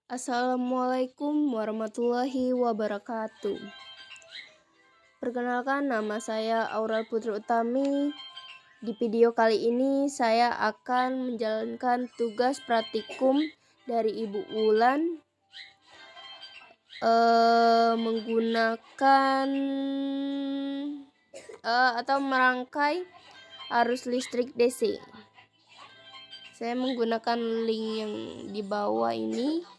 Assalamualaikum warahmatullahi wabarakatuh. Perkenalkan, nama saya Aurel Putri Utami. Di video kali ini saya akan menjalankan tugas praktikum dari Ibu Wulan menggunakan atau merangkai arus listrik DC. Saya menggunakan link yang di bawah ini.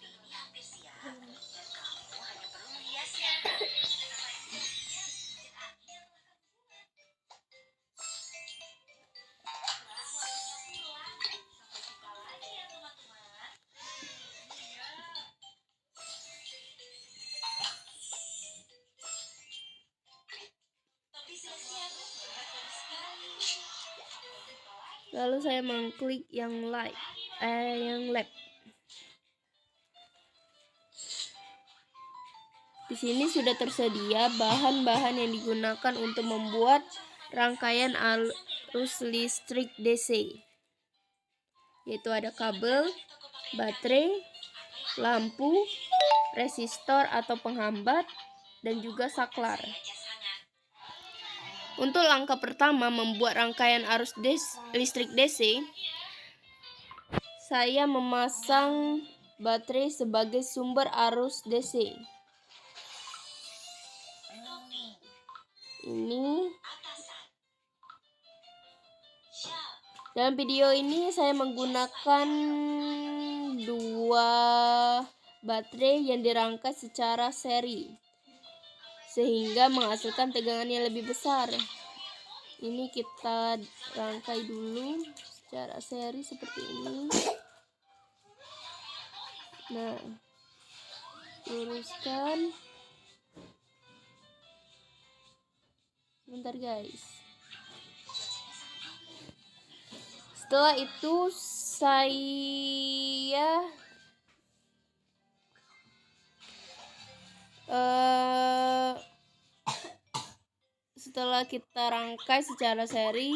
Lalu saya mengklik yang lab. Di sini sudah tersedia bahan-bahan yang digunakan untuk membuat rangkaian arus listrik DC, yaitu ada kabel, baterai, lampu, resistor atau penghambat, dan juga saklar. Untuk langkah pertama membuat rangkaian arus listrik DC, saya memasang baterai sebagai sumber arus DC. Ini dalam video ini saya menggunakan dua baterai yang dirangkai secara seri sehingga menghasilkan tegangan yang lebih besar. Ini kita rangkai dulu secara seri seperti ini. Nah, luruskan. Bentar guys. Setelah itu saya setelah kita rangkai secara seri,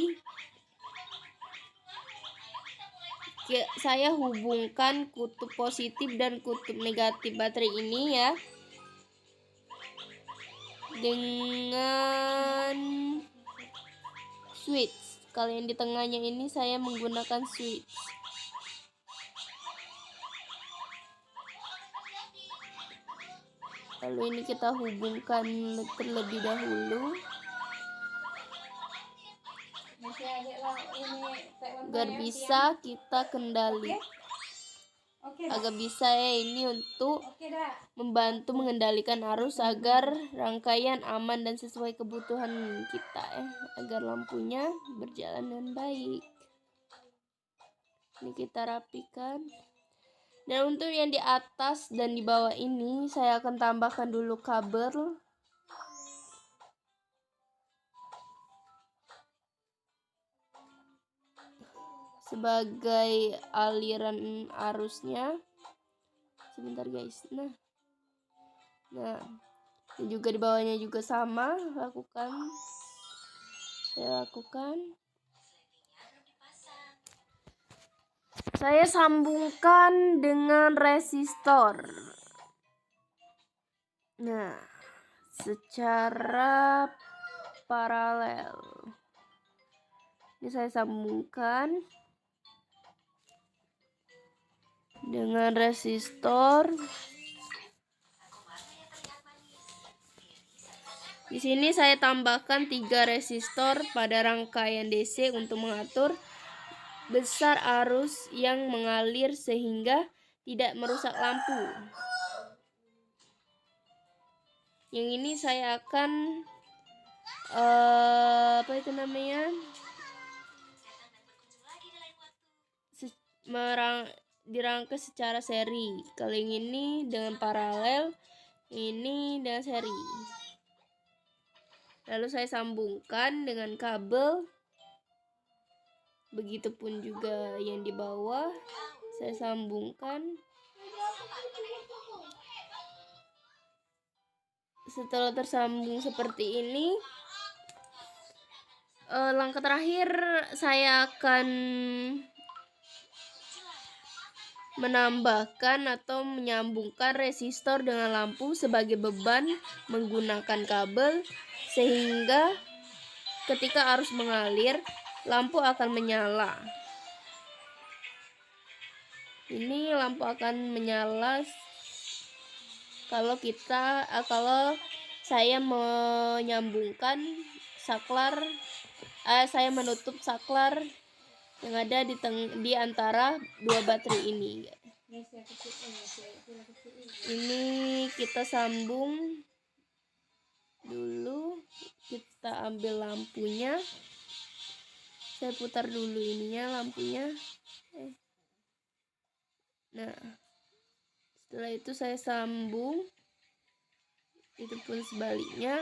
saya hubungkan kutub positif dan kutub negatif baterai ini ya dengan switch. Kalau yang di tengahnya ini saya menggunakan switch. Lalu ini kita hubungkan terlebih dahulu agar bisa kita kendali. Agar bisa ya, ini untuk membantu mengendalikan arus agar rangkaian aman dan sesuai kebutuhan kita ya, agar lampunya berjalan dengan baik. Ini kita rapikan. Dan untuk yang di atas dan di bawah ini saya akan tambahkan dulu kabel sebagai aliran arusnya. Sebentar guys. Nah, dan juga di bawahnya juga sama saya lakukan. Saya sambungkan dengan resistor. Nah, secara paralel. Ini saya sambungkan dengan resistor. Di sini saya tambahkan 3 resistor pada rangkaian DC untuk mengatur besar arus yang mengalir sehingga tidak merusak lampu. Yang ini saya akan dirangkai secara seri. Kalau yang ini dengan paralel, ini dengan seri. Lalu saya sambungkan dengan kabel. Begitupun juga yang di bawah saya sambungkan. Setelah tersambung seperti ini, langkah terakhir saya akan menambahkan atau menyambungkan resistor dengan lampu sebagai beban menggunakan kabel, sehingga ketika arus mengalir, lampu akan menyala. Ini lampu akan menyala kalau saya menyambungkan saklar, saya menutup saklar yang ada di antara dua baterai ini. Ini kita sambung dulu, kita ambil lampunya. Saya putar dulu ininya, lampunya. Nah, setelah itu saya sambung, itu pun sebaliknya.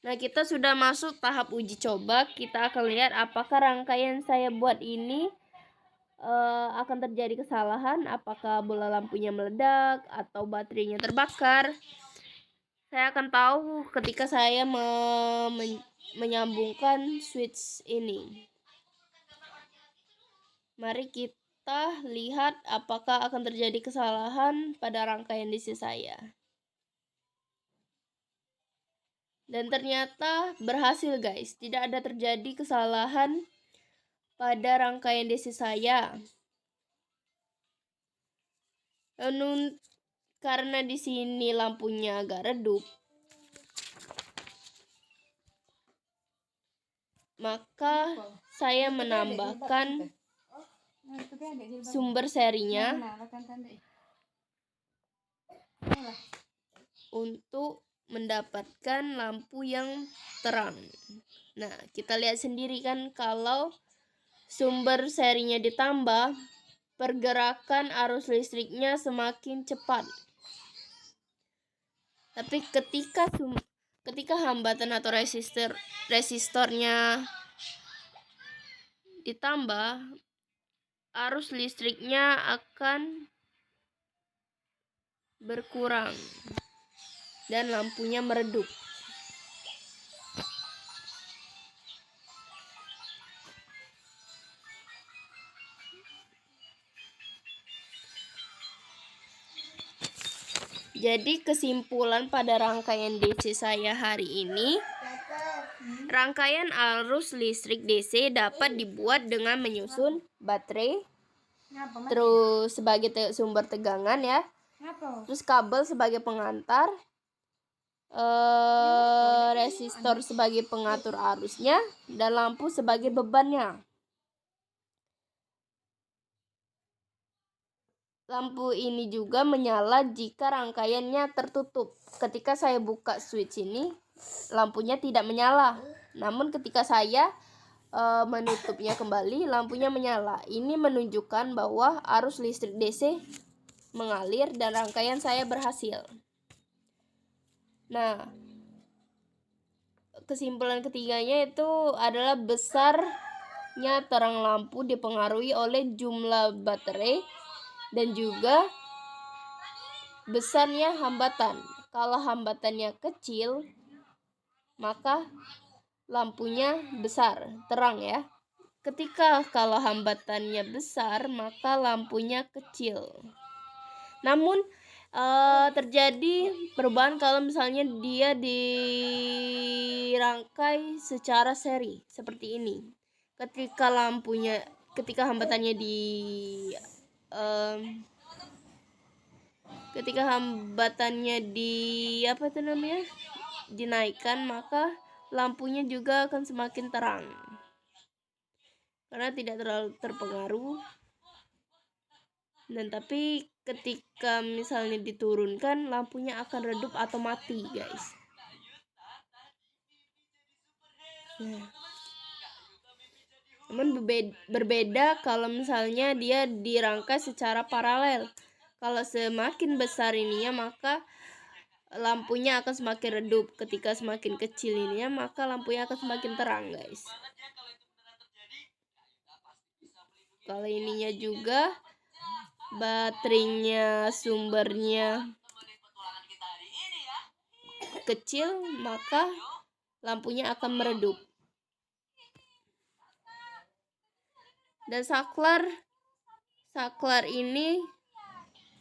Nah, kita sudah masuk tahap uji coba. Kita akan lihat apakah rangkaian saya buat ini akan terjadi kesalahan, apakah bola lampunya meledak atau baterainya terbakar. Saya akan tahu ketika saya menyambungkan switch ini. Mari kita lihat apakah akan terjadi kesalahan pada rangkaian DC saya. Dan ternyata berhasil, guys. Tidak ada terjadi kesalahan pada rangkaian DC saya. Karena di sini lampunya agak redup, maka saya menambahkan sumber serinya untuk mendapatkan lampu yang terang. Nah, kita lihat sendiri kan, kalau sumber serinya ditambah, pergerakan arus listriknya semakin cepat. Tapi ketika hambatan atau resistornya ditambah, arus listriknya akan berkurang dan lampunya meredup. Jadi kesimpulan pada rangkaian DC saya hari ini, rangkaian arus listrik DC dapat dibuat dengan menyusun baterai, terus sebagai sumber tegangan ya, terus kabel sebagai pengantar, resistor sebagai pengatur arusnya, dan lampu sebagai bebannya. Lampu ini juga menyala jika rangkaiannya tertutup. Ketika saya buka switch ini, lampunya tidak menyala. Namun ketika saya menutupnya kembali, lampunya menyala. Ini menunjukkan bahwa arus listrik DC mengalir dan rangkaian saya berhasil. Nah, kesimpulan ketiganya itu adalah besarnya terang lampu dipengaruhi oleh jumlah baterai dan juga besarnya hambatan. Kalau hambatannya kecil, maka lampunya besar, terang ya. Kalau hambatannya besar, maka lampunya kecil. Namun terjadi perubahan kalau misalnya dia dirangkai secara seri seperti ini. Ketika hambatannya dinaikkan, maka lampunya juga akan semakin terang karena tidak terlalu terpengaruh. Dan tapi ketika misalnya diturunkan, lampunya akan redup atau mati, guys. Nah, namun berbeda kalau misalnya dia dirangkai secara paralel. Kalau semakin besar ininya, maka lampunya akan semakin redup. Ketika semakin kecil ininya, maka lampunya akan semakin terang, guys. Kalau ininya juga baterainya, sumbernya kecil, maka lampunya akan meredup. Dan saklar saklar ini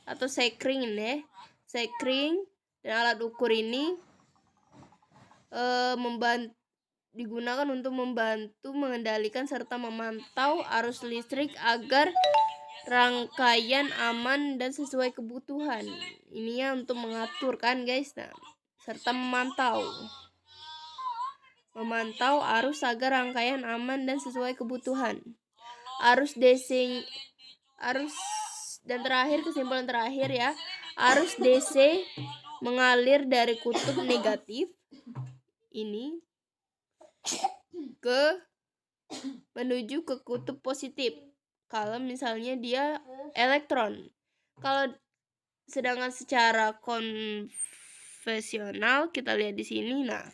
atau sekring ini, sekring dan alat ukur ini digunakan untuk membantu mengendalikan serta memantau arus listrik agar rangkaian aman dan sesuai kebutuhan. Ini ya untuk mengatur kan guys, nah, serta memantau arus agar rangkaian aman dan sesuai kebutuhan. Arus dan terakhir, kesimpulan terakhir ya, arus DC mengalir dari kutub negatif ini menuju ke kutub positif kalau misalnya dia elektron. Kalau sedangkan secara konvensional kita lihat di sini, nah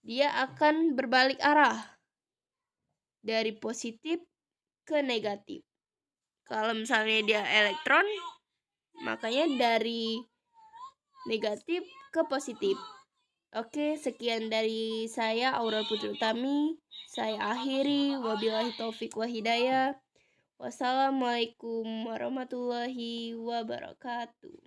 dia akan berbalik arah dari positif ke negatif. Kalau misalnya dia elektron, makanya dari negatif ke positif. Oke, sekian dari saya Aurel Putri Utami. Saya akhiri, wabillahi taufik wa hidayah. Wassalamualaikum warahmatullahi wabarakatuh.